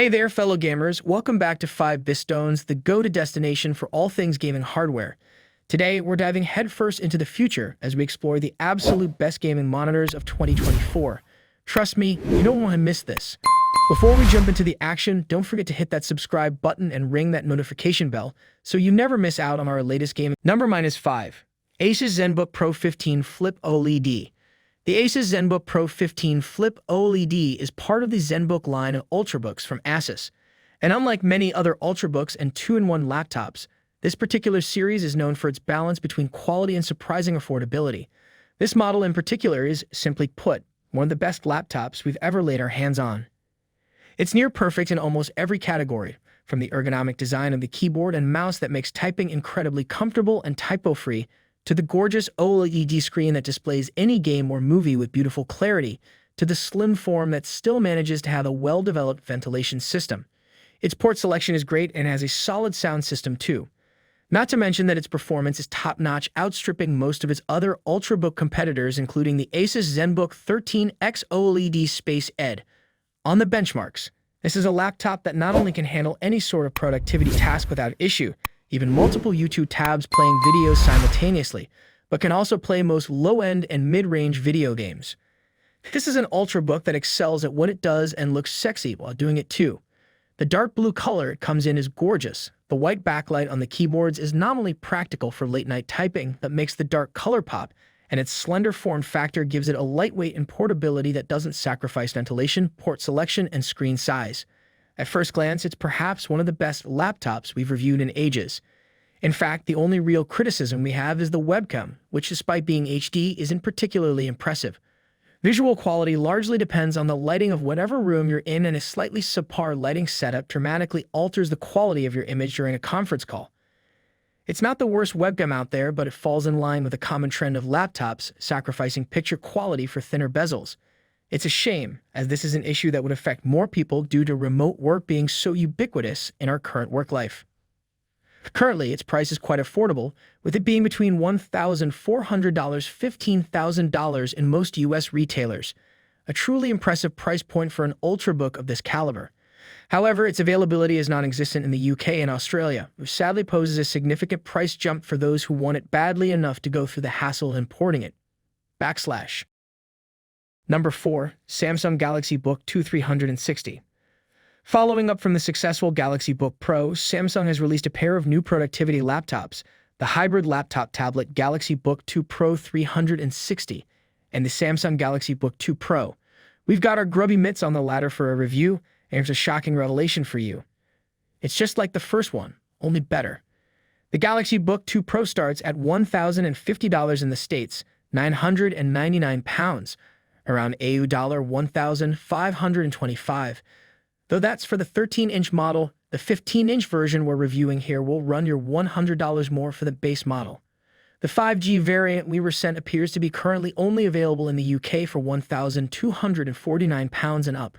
Hey there, fellow gamers. Welcome back to 5BitStones, the go-to destination for all things gaming hardware. Today, we're diving headfirst into the future as we explore the absolute best gaming monitors of 2024. Trust me, you don't want to miss this. Before we jump into the action, don't forget to hit that subscribe button and ring that notification bell so you never miss out on our latest game. Number mine is 5. Asus ZenBook Pro 15 Flip OLED. The Asus ZenBook Pro 15 Flip OLED is part of the ZenBook line of Ultrabooks from Asus. And unlike many other Ultrabooks and 2-in-1 laptops, this particular series is known for its balance between quality and surprising affordability. This model in particular is, simply put, one of the best laptops we've ever laid our hands on. It's near perfect in almost every category, from the ergonomic design of the keyboard and mouse that makes typing incredibly comfortable and typo-free, to the gorgeous OLED screen that displays any game or movie with beautiful clarity, to the slim form that still manages to have a well-developed ventilation system. Its port selection is great and has a solid sound system too. Not to mention that its performance is top-notch, outstripping most of its other Ultrabook competitors, including the Asus ZenBook 13X OLED Space Ed. On the benchmarks, this is a laptop that not only can handle any sort of productivity task without issue, even multiple YouTube tabs playing videos simultaneously, but can also play most low-end and mid-range video games. This is an Ultrabook that excels at what it does and looks sexy while doing it too. The dark blue color it comes in is gorgeous. The white backlight on the keyboards is not only practical for late-night typing, but makes the dark color pop, and its slender form factor gives it a lightweight and portability that doesn't sacrifice ventilation, port selection, and screen size. At first glance, it's perhaps one of the best laptops we've reviewed in ages. In fact, the only real criticism we have is the webcam, which despite being HD, isn't particularly impressive. Visual quality largely depends on the lighting of whatever room you're in, and a slightly subpar lighting setup dramatically alters the quality of your image during a conference call. It's not the worst webcam out there, but it falls in line with a common trend of laptops sacrificing picture quality for thinner bezels. It's a shame, as this is an issue that would affect more people due to remote work being so ubiquitous in our current work life. Currently, its price is quite affordable, with it being between $1,400 to $15,000 in most US retailers, a truly impressive price point for an Ultrabook of this caliber. However, its availability is non-existent in the UK and Australia, which sadly poses a significant price jump for those who want it badly enough to go through the hassle of importing it. Number 4. Samsung Galaxy Book 2 360. Following up from the successful Galaxy Book Pro, Samsung has released a pair of new productivity laptops, the hybrid laptop tablet Galaxy Book 2 Pro 360 and the Samsung Galaxy Book 2 Pro. We've got our grubby mitts on the latter for a review, and here's a shocking revelation for you. It's just like the first one, only better. The Galaxy Book 2 Pro starts at $1,050 in the States, £999, around AU dollar $1,525. Though that's for the 13-inch model, the 15-inch version we're reviewing here will run your $100 more for the base model. The 5G variant we were sent appears to be currently only available in the UK for £1,249 and up.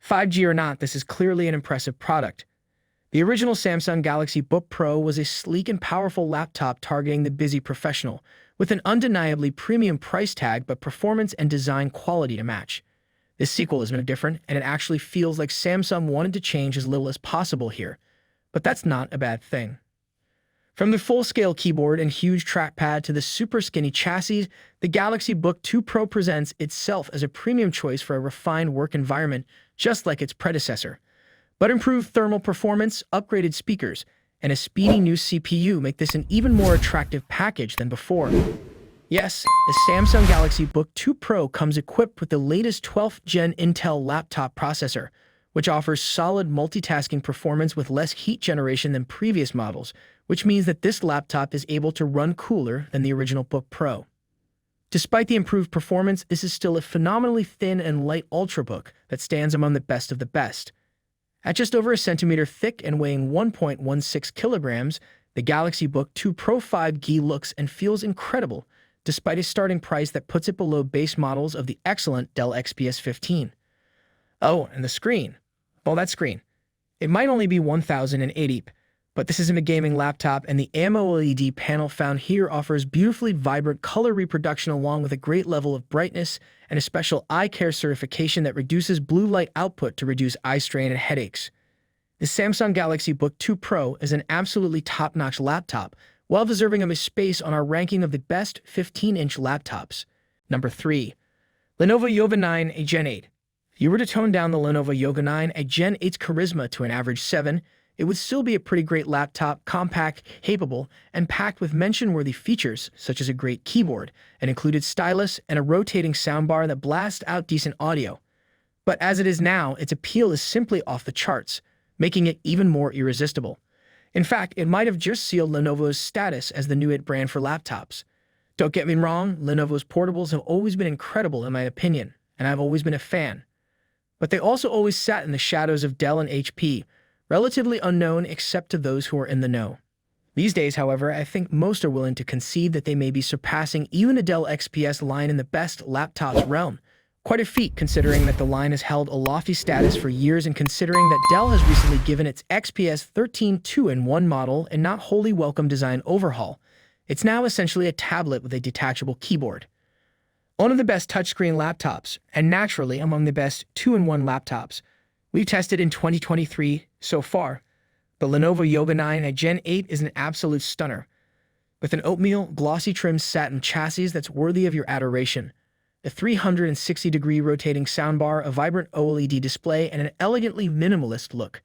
5G or not, this is clearly an impressive product. The original Samsung Galaxy Book Pro was a sleek and powerful laptop targeting the busy professional, with an undeniably premium price tag but performance and design quality to match. This sequel is no different, and it actually feels like Samsung wanted to change as little as possible here. But that's not a bad thing. From the full-scale keyboard and huge trackpad to the super skinny chassis, the Galaxy Book 2 Pro presents itself as a premium choice for a refined work environment, just like its predecessor. But improved thermal performance, upgraded speakers, and a speedy new CPU make this an even more attractive package than before. Yes, the Samsung Galaxy Book 2 Pro comes equipped with the latest 12th Gen Intel laptop processor, which offers solid multitasking performance with less heat generation than previous models, which means that this laptop is able to run cooler than the original Book Pro. Despite the improved performance, this is still a phenomenally thin and light Ultrabook that stands among the best of the best. At just over a centimeter thick and weighing 1.16 kilograms, the Galaxy Book 2 Pro 5G looks and feels incredible, despite a starting price that puts it below base models of the excellent Dell XPS 15. Oh, and the screen. Well, that screen. It might only be 1080p, But this isn't a gaming laptop, and the AMOLED panel found here offers beautifully vibrant color reproduction along with a great level of brightness and a special eye care certification that reduces blue light output to reduce eye strain and headaches. The Samsung Galaxy Book 2 Pro is an absolutely top-notch laptop, well deserving of a space on our ranking of the best 15-inch laptops. Number 3. Lenovo Yoga 9, a Gen 8. If you were to tone down the Lenovo Yoga 9, a Gen 8's charisma to an average 7, it would still be a pretty great laptop, compact, capable, and packed with mention-worthy features such as a great keyboard, an included stylus, and a rotating soundbar that blasts out decent audio. But as it is now, its appeal is simply off the charts, making it even more irresistible. In fact, it might have just sealed Lenovo's status as the new it brand for laptops. Don't get me wrong, Lenovo's portables have always been incredible in my opinion, and I've always been a fan. But they also always sat in the shadows of Dell and HP, relatively unknown except to those who are in the know. These days, however, I think most are willing to concede that they may be surpassing even the Dell XPS line in the best laptops realm. Quite a feat considering that the line has held a lofty status for years and considering that Dell has recently given its XPS 13 2-in-1 model a not wholly welcome design overhaul. It's now essentially a tablet with a detachable keyboard. One of the best touchscreen laptops, and naturally among the best 2-in-1 laptops we've tested in 2023 so far. The Lenovo Yoga 9 at Gen 8 is an absolute stunner. With an oatmeal, glossy trimmed satin chassis that's worthy of your adoration, a 360-degree rotating soundbar, a vibrant OLED display, and an elegantly minimalist look.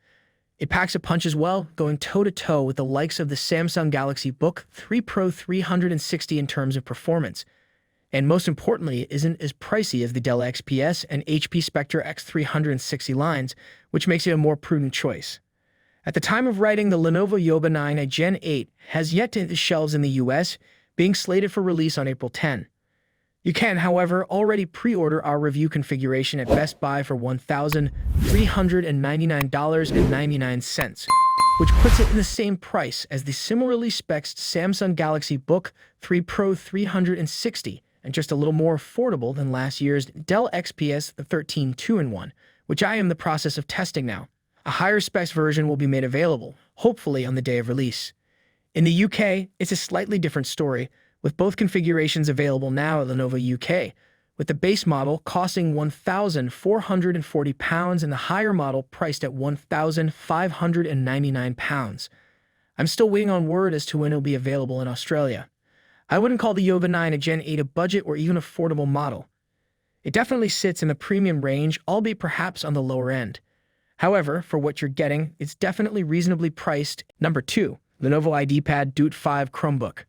It packs a punch as well, going toe-to-toe with the likes of the Samsung Galaxy Book 3 Pro 360 in terms of performance. And most importantly, it isn't as pricey as the Dell XPS and HP Spectre X360 lines, which makes it a more prudent choice. At the time of writing, the Lenovo Yoga 9 at Gen 8 has yet to hit the shelves in the US, being slated for release on April 10. You can, however, already pre-order our review configuration at Best Buy for $1,399.99, which puts it in the same price as the similarly spec'd Samsung Galaxy Book 3 Pro 360, and just a little more affordable than last year's Dell XPS 13 2-in-1, which I am in the process of testing now. A higher specs version will be made available, hopefully on the day of release. In the UK, it's a slightly different story, with both configurations available now at Lenovo UK, with the base model costing £1,440 and the higher model priced at £1,599. I'm still waiting on word as to when it'll be available in Australia. I wouldn't call the Yoga 9 at Gen 8 a budget or even affordable model. It definitely sits in the premium range, albeit perhaps on the lower end. However, for what you're getting, it's definitely reasonably priced. Number 2. Lenovo IdeaPad Duet 5 Chromebook.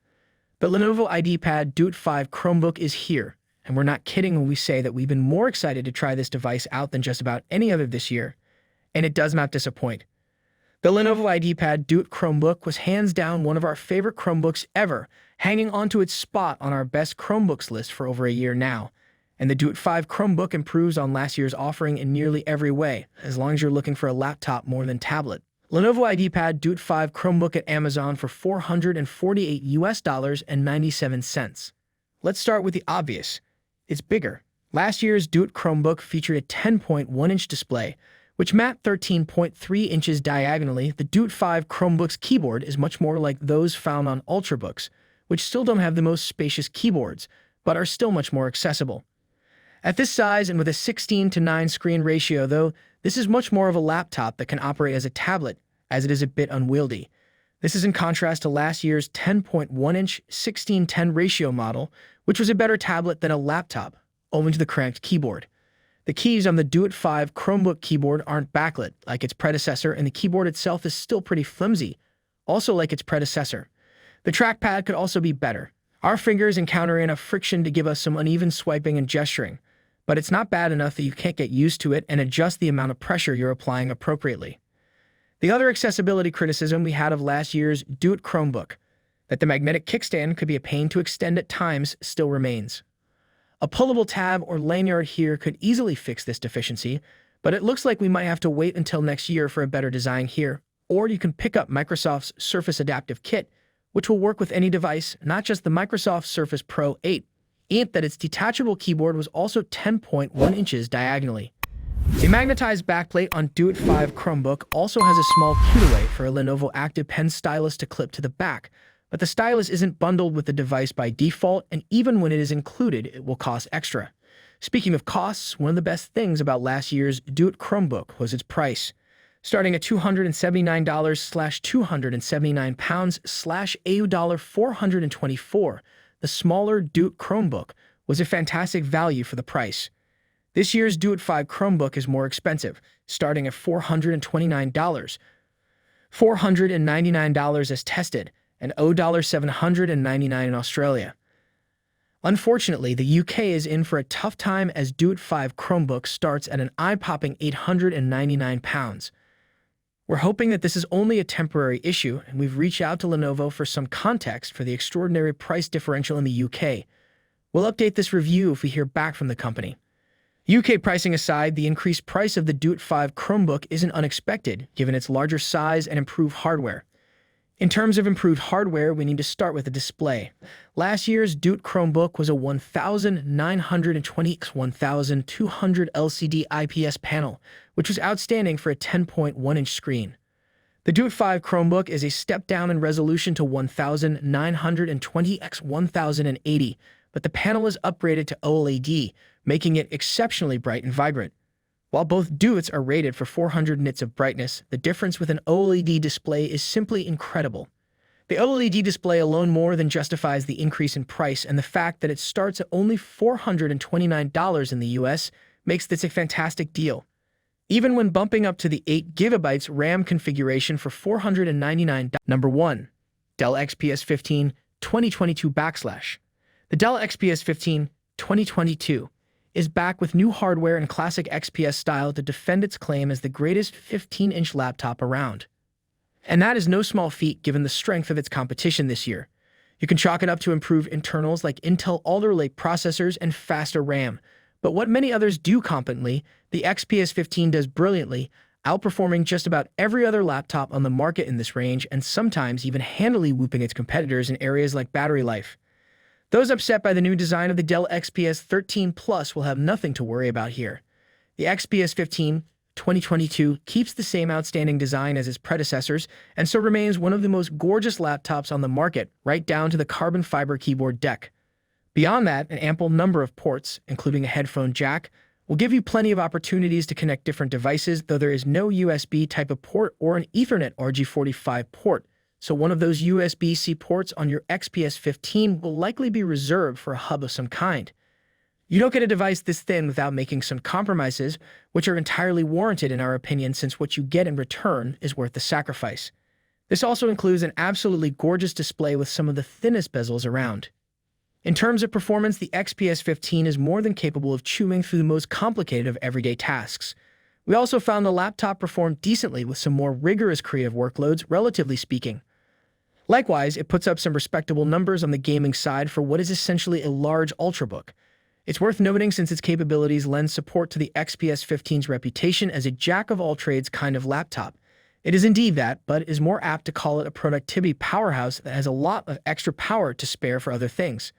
The Lenovo IdeaPad Duet 5 Chromebook is here, and we're not kidding when we say that we've been more excited to try this device out than just about any other this year, and it does not disappoint. The Lenovo IdeaPad Duet Chromebook was hands down one of our favorite Chromebooks ever, hanging onto its spot on our best Chromebooks list for over a year now. And the Duet 5 Chromebook improves on last year's offering in nearly every way, as long as you're looking for a laptop more than tablet. Lenovo IdeaPad Duet 5 Chromebook at Amazon for $448.97. Let's start with the obvious. It's bigger. Last year's Duet Chromebook featured a 10.1-inch display, which mapped 13.3 inches diagonally. The Duet 5 Chromebook's keyboard is much more like those found on Ultrabooks, which still don't have the most spacious keyboards, but are still much more accessible. At this size and with a 16:9 screen ratio, though, this is much more of a laptop that can operate as a tablet, as it is a bit unwieldy. This is in contrast to last year's 10.1-inch 16:10 ratio model, which was a better tablet than a laptop, owing to the cranked keyboard. The keys on the Duet 5 Chromebook keyboard aren't backlit like its predecessor, and the keyboard itself is still pretty flimsy, also like its predecessor. The trackpad could also be better. Our fingers encounter enough friction to give us some uneven swiping and gesturing, but it's not bad enough that you can't get used to it and adjust the amount of pressure you're applying appropriately. The other accessibility criticism we had of last year's Duet Chromebook, that the magnetic kickstand could be a pain to extend at times, still remains. A pullable tab or lanyard here could easily fix this deficiency, but it looks like we might have to wait until next year for a better design here, or you can pick up Microsoft's Surface Adaptive Kit, which will work with any device, not just the Microsoft Surface Pro 8. That its detachable keyboard was also 10.1 inches diagonally. The magnetized backplate on Do It 5 Chromebook also has a small cutaway for a Lenovo Active Pen stylus to clip to the back, but the stylus isn't bundled with the device by default, and even when it is included, it will cost extra. Speaking of costs, one of the best things about last year's Do It Chromebook was its price. Starting at $279/£279/AU$424, the smaller Do It Chromebook was a fantastic value for the price. This year's Do It 5 Chromebook is more expensive, starting at $429. $499 as tested, and $799 in Australia. Unfortunately, the UK is in for a tough time as Do It 5 Chromebook starts at an eye-popping £899. We're hoping that this is only a temporary issue, and we've reached out to Lenovo for some context for the extraordinary price differential in the UK. We'll update this review if we hear back from the company. UK pricing aside, the increased price of the Do It 5 Chromebook isn't unexpected, given its larger size and improved hardware. In terms of improved hardware, we need to start with the display. Last year's Do It Chromebook was a 1920x1200 LCD IPS panel, which was outstanding for a 10.1-inch screen. The Do It 5 Chromebook is a step down in resolution to 1920x1080, but the panel is upgraded to OLED, making it exceptionally bright and vibrant. While both Do Its are rated for 400 nits of brightness, the difference with an OLED display is simply incredible. The OLED display alone more than justifies the increase in price, and the fact that it starts at only $429 in the US makes this a fantastic deal. Even when bumping up to the 8GB RAM configuration for $499. Number 1. Dell XPS 15 2022 /. The Dell XPS 15 2022 is back with new hardware and classic XPS style to defend its claim as the greatest 15-inch laptop around. And that is no small feat given the strength of its competition this year. You can chalk it up to improved internals like Intel Alder Lake processors and faster RAM. But what many others do competently, the XPS 15 does brilliantly, outperforming just about every other laptop on the market in this range and sometimes even handily whooping its competitors in areas like battery life. Those upset by the new design of the Dell XPS 13 Plus will have nothing to worry about here. The XPS 15 2022 keeps the same outstanding design as its predecessors and so remains one of the most gorgeous laptops on the market, right down to the carbon fiber keyboard deck. Beyond that, an ample number of ports, including a headphone jack, will give you plenty of opportunities to connect different devices, though there is no USB type of port or an Ethernet RJ45 port. So one of those USB-C ports on your XPS 15 will likely be reserved for a hub of some kind. You don't get a device this thin without making some compromises, which are entirely warranted in our opinion since what you get in return is worth the sacrifice. This also includes an absolutely gorgeous display with some of the thinnest bezels around. In terms of performance, the XPS 15 is more than capable of chewing through the most complicated of everyday tasks. We also found the laptop performed decently with some more rigorous creative workloads, relatively speaking. Likewise, it puts up some respectable numbers on the gaming side for what is essentially a large ultrabook. It's worth noting since its capabilities lend support to the XPS 15's reputation as a jack-of-all-trades kind of laptop. It is indeed that, but is more apt to call it a productivity powerhouse that has a lot of extra power to spare for other things.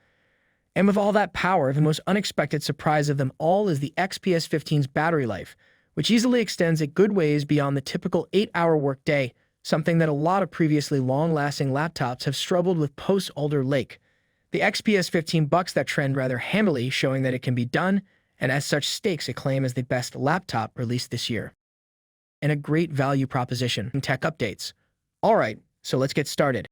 And with all that power, the most unexpected surprise of them all is the XPS 15's battery life, which easily extends a good ways beyond the typical 8-hour workday, something that a lot of previously long-lasting laptops have struggled with post-Alder Lake. The XPS 15 bucks that trend rather handily, showing that it can be done, and as such stakes a claim as the best laptop released this year. And a great value proposition in tech updates. Alright, so let's get started.